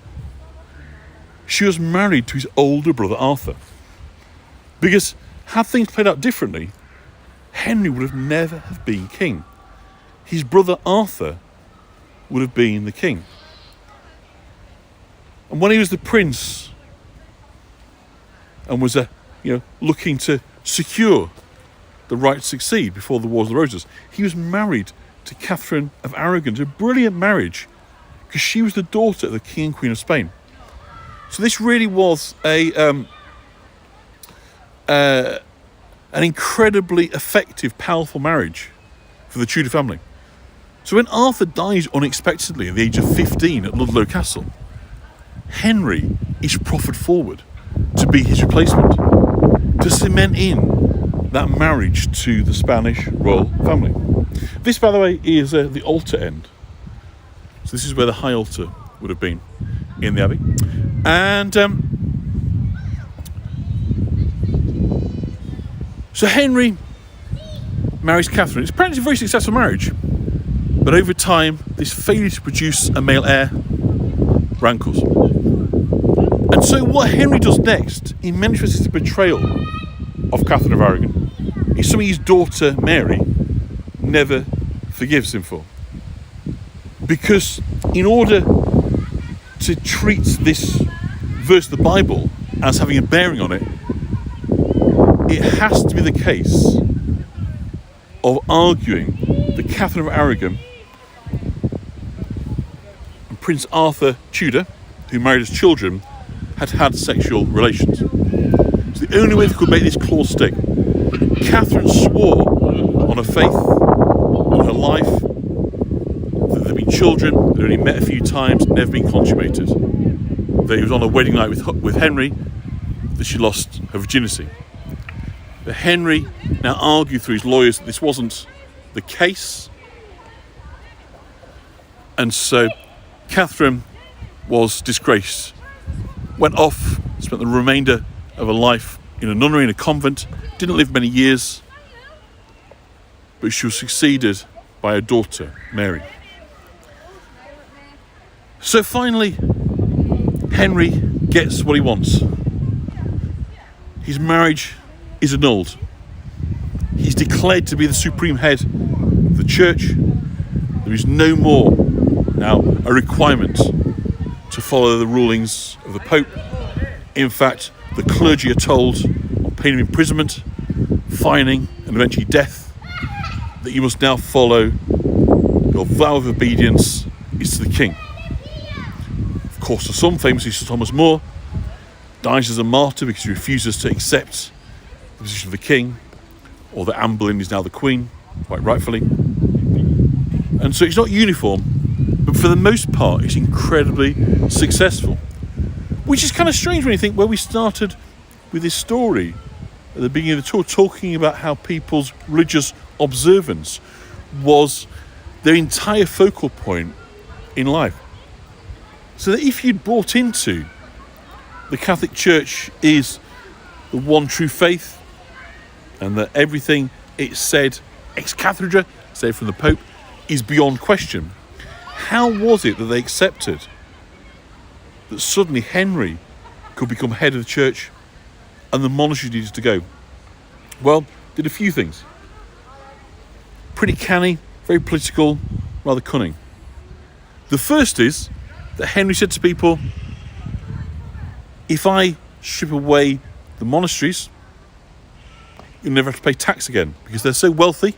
She was married to his older brother Arthur. Because had things played out differently, Henry would have never have been king. His brother Arthur would have been the king. And when he was the prince and was looking to secure the right to succeed before the Wars of the Roses. He was married to Catherine of Aragon, a brilliant marriage, because she was the daughter of the King and Queen of Spain. So this really was an incredibly effective, powerful marriage for the Tudor family. So when Arthur dies unexpectedly at the age of 15 at Ludlow Castle, Henry is proffered forward to be his replacement, to cement in that marriage to the Spanish royal family. This, by the way, is the altar end. So this is where the high altar would have been in the Abbey. And so Henry marries Catherine. It's apparently a very successful marriage. But over time, this failure to produce a male heir rankles. And so what Henry does next, in many ways, is a betrayal of Catherine of Aragon. It's something his daughter Mary never forgives him for. Because in order to treat this verse of the Bible as having a bearing on it, it has to be the case of arguing that Catherine of Aragon and Prince Arthur Tudor, who married his children, had had sexual relations. So the only way they could make this clause stick. Catherine swore on her faith, on her life, that there'd been children, they'd only met a few times, never been consummated. That it was on her wedding night with Henry that she lost her virginity. But Henry now argued through his lawyers that this wasn't the case. And so Catherine was disgraced, went off, spent the remainder of her life in a nunnery in a convent, didn't live many years, but she was succeeded by her daughter, Mary. So finally, Henry gets what he wants. His marriage is annulled. He's declared to be the supreme head of the church. There is no more now a requirement to follow the rulings of the Pope. In fact, the clergy are told, on pain of imprisonment, fining, and eventually death, that you must now follow your vow of obedience is to the king. Of course, for some, famously Sir Thomas More dies as a martyr because he refuses to accept the position of the king, or that Anne Boleyn is now the queen, quite rightfully. And so it's not uniform, but for the most part it's incredibly successful. Which is kind of strange when you think where we started with this story at the beginning of the tour, talking about how people's religious observance was their entire focal point in life. So that if you'd bought into the Catholic Church is the one true faith, and that everything it said ex cathedra, say from the Pope, is beyond question, how was it that they accepted that suddenly Henry could become head of the church and the monastery needed to go? Well, did a few things. Pretty canny, very political, rather cunning. The first is that Henry said to people, if I strip away the monasteries, you'll never have to pay tax again, because they're so wealthy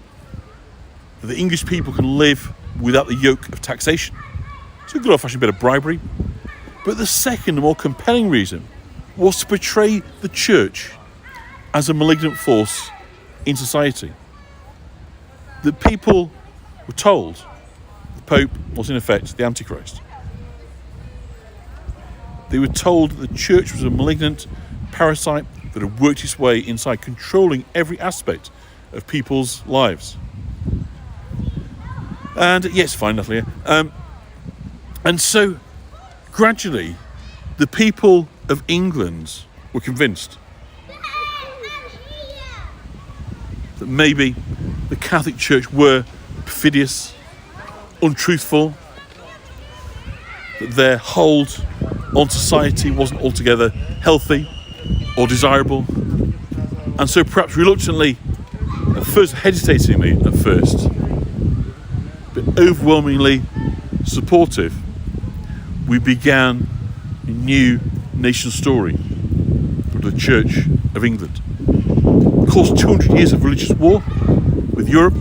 that the English people can live without the yoke of taxation. It's a good old-fashioned bit of bribery. But the second, more compelling reason was to portray the church as a malignant force in society. The people were told the Pope was in effect the Antichrist. They were told that the church was a malignant parasite that had worked its way inside, controlling every aspect of people's lives. And yes, fine, Natalie. And so gradually, the people of England were convinced that maybe the Catholic Church were perfidious, untruthful, that their hold on society wasn't altogether healthy or desirable. And so perhaps reluctantly, at first hesitatingly at first, but overwhelmingly supportive, we began a new nation story of the Church of England, course, 200 years of religious war with Europe,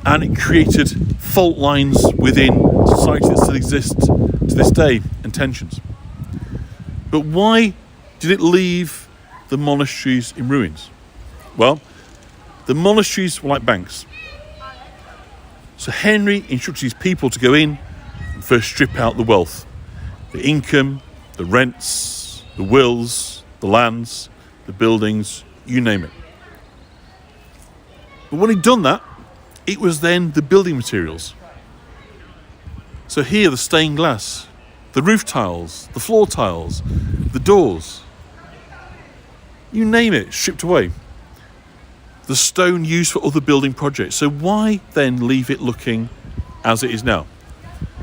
and it created fault lines within society that still exist to this day, and tensions. But why did it leave the monasteries in ruins? Well, the monasteries were like banks. So Henry instructed his people to go in and first strip out the wealth, the income, the rents, the wills, the lands, the buildings, you name it. But when he'd done that, it was then the building materials. So here, the stained glass, the roof tiles, the floor tiles, the doors, you name it, stripped away. The stone used for other building projects. So why then leave it looking as it is now?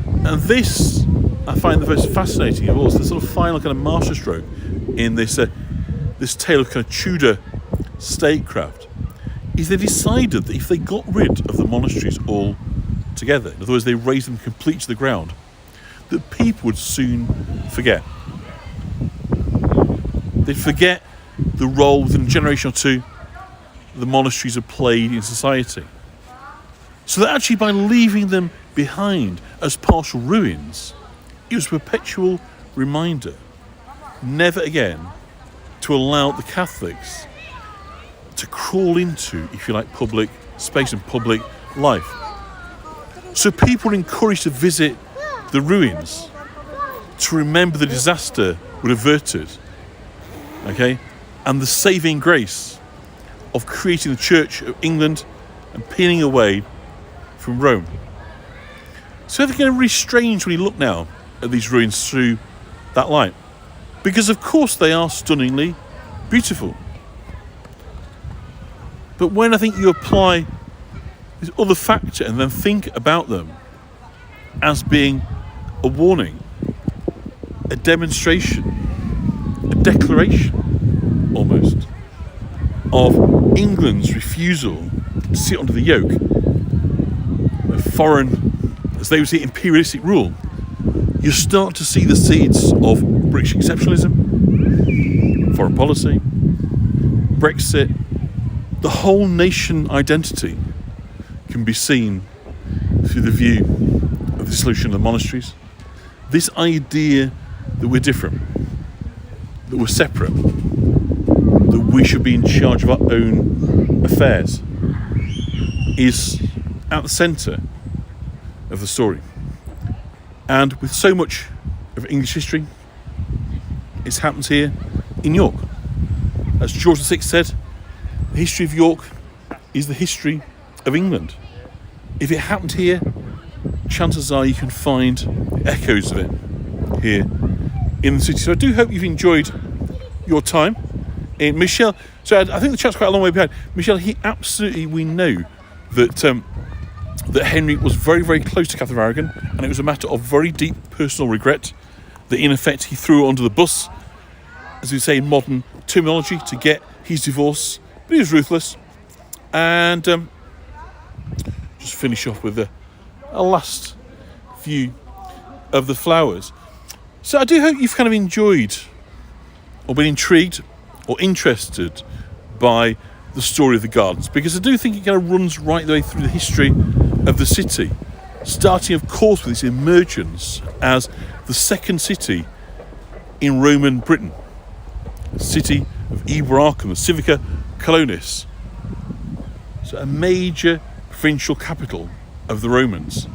And this, I find the most fascinating of all. So the sort of final kind of masterstroke in this this tale of kind of Tudor statecraft is they decided that if they got rid of the monasteries all together, in other words, they razed them completely to the ground, that people would soon forget. They'd forget the role within a generation or two the monasteries have played in society. So that actually by leaving them behind as partial ruins, it was a perpetual reminder never again to allow the Catholics to crawl into, if you like, public space and public life. So people were encouraged to visit the ruins to remember the disaster would averted, okay, and the saving grace of creating the Church of England and peeling away from Rome. So they're getting really strange when you look now at these ruins through that light, because of course they are stunningly beautiful. But when I think you apply this other factor and then think about them as being a warning, a demonstration, a declaration almost of England's refusal to sit under the yoke of foreign, as they would say, imperialistic rule, you start to see the seeds of British exceptionalism, foreign policy, Brexit. The whole nation identity can be seen through the view of the dissolution of the monasteries. This idea that we're different, that we're separate, that we should be in charge of our own affairs, is at the centre of the story. And with so much of English history, it's happened here in York. As George VI said, the history of York is the history of England. If it happened here, chances are you can find echoes of it here in the city. So I do hope you've enjoyed your time. Michelle, so I think the chat's quite a long way behind. Michelle, we know that that Henry was very, very close to Catherine of Aragon, and it was a matter of very deep personal regret that in effect he threw her under the bus, as we say in modern terminology, to get his divorce. But he was ruthless. And just finish off with a last view of the flowers. So I do hope you've kind of enjoyed or been intrigued or interested by the story of the gardens, because I do think it kind of runs right the way through the history of the city, starting of course with its emergence as the second city in Roman Britain, the city of Iberacum, the Civica Colonis, so a major provincial capital of the Romans,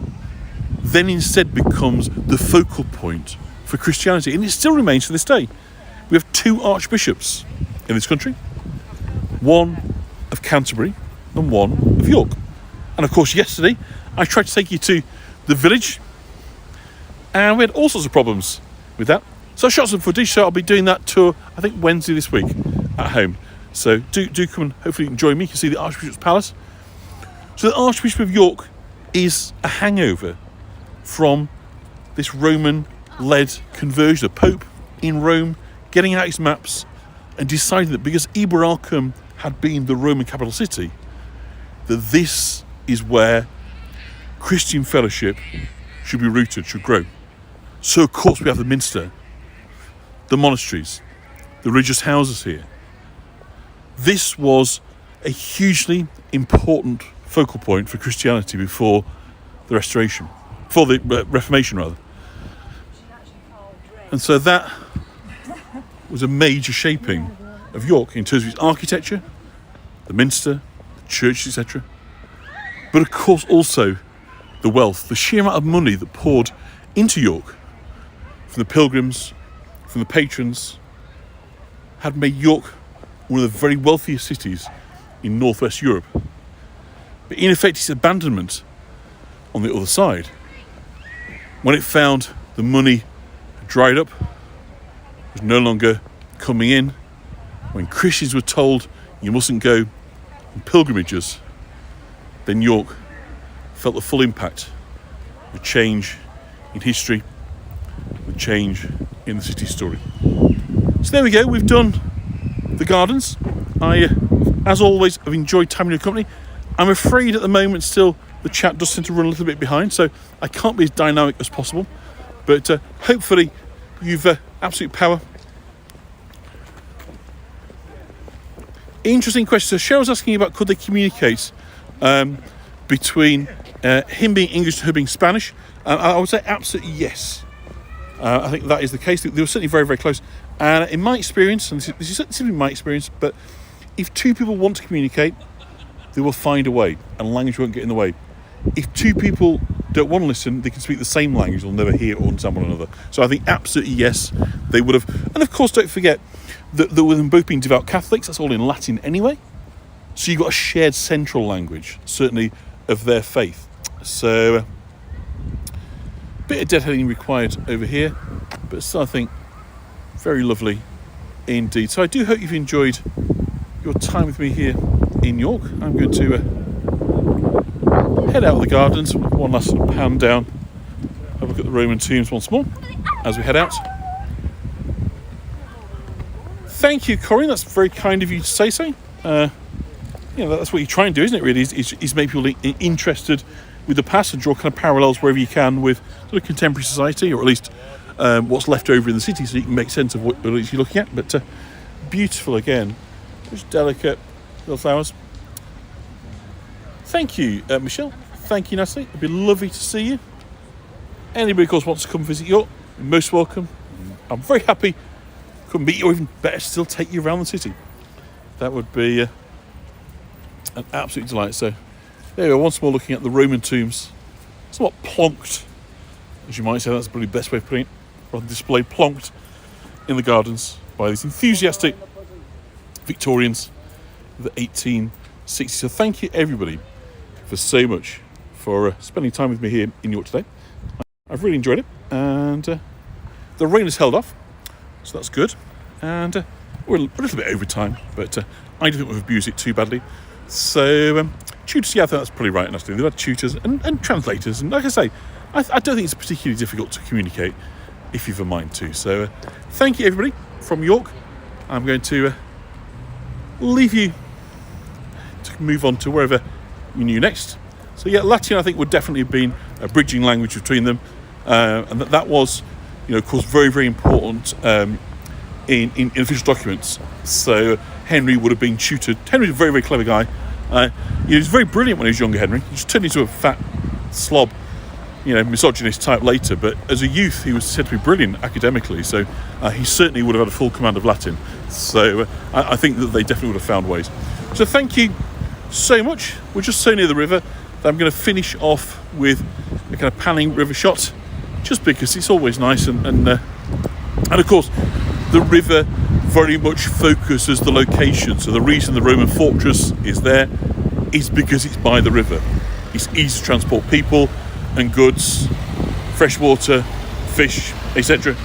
then instead becomes the focal point for Christianity, and it still remains to this day. We have two archbishops in this country, one of Canterbury and one of York. And of course yesterday I tried to take you to the village and we had all sorts of problems with that. So I shot some footage, so I'll be doing that tour I think Wednesday this week at home. So do come and hopefully join me. You can see the Archbishop's Palace. So the Archbishop of York is a hangover from this Roman-led conversion. The Pope in Rome getting out his maps and deciding that because Iberacum had been the Roman capital city, that this is where Christian fellowship should be rooted, should grow. So of course we have the minster, the monasteries, the religious houses here. This was a hugely important focal point for Christianity before the Restoration, before the Reformation rather. And so that was a major shaping of York in terms of its architecture, the minster, the churches, etc. But of course also the wealth, the sheer amount of money that poured into York from the pilgrims, from the patrons, had made York one of the very wealthiest cities in northwest Europe. But in effect, its abandonment on the other side, when it found the money had dried up, was no longer coming in, when Christians were told you mustn't go on pilgrimages, then York felt the full impact of a change in history, the change in the city story. So there we go, we've done the gardens. I, as always, have enjoyed time in your company. I'm afraid at the moment still the chat does seem to run a little bit behind, so I can't be as dynamic as possible, but hopefully you've absolute power. Interesting question. So Cheryl's asking about could they communicate between him being English and her being Spanish. I would say absolutely yes. I think that is the case. They were certainly very, very close. And in my experience, and this is simply my experience, but if two people want to communicate, they will find a way, and language won't get in the way. If two people don't want to listen, they can speak the same language, they'll never hear or understand one another. So I think absolutely yes, they would have. And of course, don't forget that with them both being devout Catholics, that's all in Latin anyway. So you've got a shared central language, certainly, of their faith. So a bit of deadheading required over here, but still I think very lovely indeed. So I do hope you've enjoyed your time with me here in York. I'm going to head out of the gardens, one last sort of pan down, have a look at the Roman tombs once more as we head out. Thank you, Corinne, that's very kind of you to say so. That's what you try and do, isn't it, really, is make people interested with the past and draw kind of parallels wherever you can with sort of contemporary society, or at least what's left over in the city, so you can make sense of what it is you're looking at. But beautiful again, just delicate little flowers. Thank you, Michelle. Thank you, Natalie. It'd be lovely to see you. Anybody, of course, wants to come visit York, you're most welcome. I'm very happy. Come meet you, or even better still, take you around the city. That would be an absolute delight. So there we are, once more looking at the Roman tombs, somewhat plonked, as you might say. That's probably the best way of putting it, rather than display, plonked in the gardens by these enthusiastic Victorians of the 1860s. So thank you, everybody, for so much for spending time with me here in York today. I've really enjoyed it, and the rain has held off, so that's good. And we're a little bit over time, but I don't think we've abused it too badly. So tutors, yeah, I think that's probably right enough to do. They've had tutors and translators, and like I say, I don't think it's particularly difficult to communicate if you've a mind to. So thank you, everybody, from York. I'm going to leave you to move on to wherever you knew next. So yeah, Latin, I think, would definitely have been a bridging language between them, and that was, of course, very, very important in official documents. So Henry would have been tutored. Henry's a very, very clever guy. He was very brilliant when he was younger, Henry. He just turned into a fat slob, misogynist type later, but as a youth he was said to be brilliant academically, so he certainly would have had a full command of Latin. So I think that they definitely would have found ways. So thank you so much. We're just so near the river that I'm going to finish off with a kind of panning river shot, just because it's always nice, and of course the river very much focuses the location. So the reason the Roman fortress is there is because it's by the river. It's easy to transport people and goods, fresh water, fish, etc.,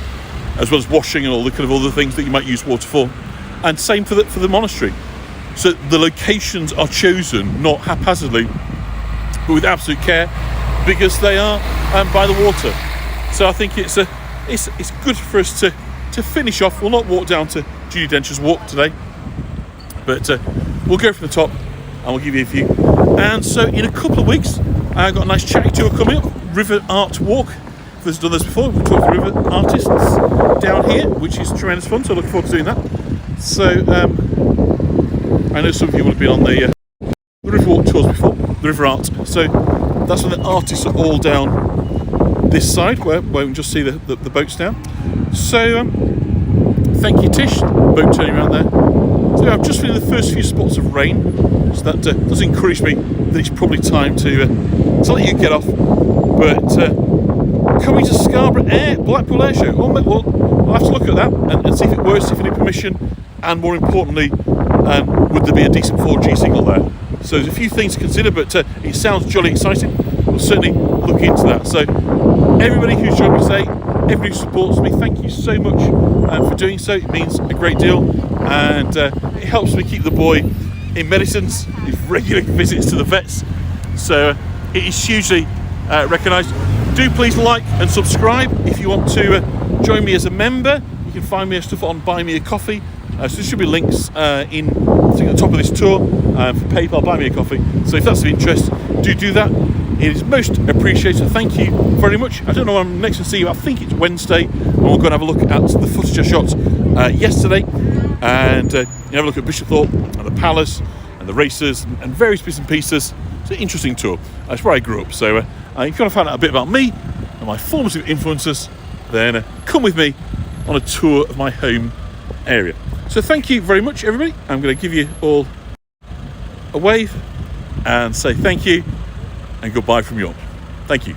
as well as washing and all the kind of other things that you might use water for. And same for the monastery. So the locations are chosen not haphazardly, but with absolute care, because they are by the water. So I think it's good for us to finish off. We'll not walk down to Judy Dench's walk today, but we'll go from the top and we'll give you a view. And so in a couple of weeks, I've got a nice charity tour coming up, River Art Walk. If there's done this before, we've talked to river artists down here, which is tremendous fun, so I look forward to doing that. So I know some of you will have been on the Riverwalk tours before, the River Art. So that's when the artists are all down this side, where we can just see the boats down. So thank you, Tish, boat turning around there. So I've just been in the first few spots of rain, so that does encourage me that it's probably time to let you get off. But coming to Scarborough Blackpool Air Show, well, I'll have to look at that and see if it works, see if I need permission, and more importantly, would there be a decent 4G signal there? So there's a few things to consider, but it sounds jolly exciting. We'll certainly look into that. So everybody who's joined me today, everybody who supports me, thank you so much for doing so. It means a great deal, and it helps me keep the boy in medicines, with regular visits to the vets. So it is hugely recognised. Do please like and subscribe if you want to join me as a member. You can find me stuff on Buy Me a Coffee. So there should be links in, I think, at the top of this tour for PayPal, Buy Me a Coffee. So if that's of interest, do that. It is most appreciated. Thank you very much. I don't know when I'm next to see you. I think it's Wednesday, and we're going to have a look at the footage I shot yesterday, and have a look at Bishopthorpe and the Palace and the races and various bits and pieces. It's an interesting tour. That's where I grew up. So if you want to find out a bit about me and my formative influences, then come with me on a tour of my home area. So thank you very much, everybody. I'm going to give you all a wave and say thank you and goodbye from York. Thank you.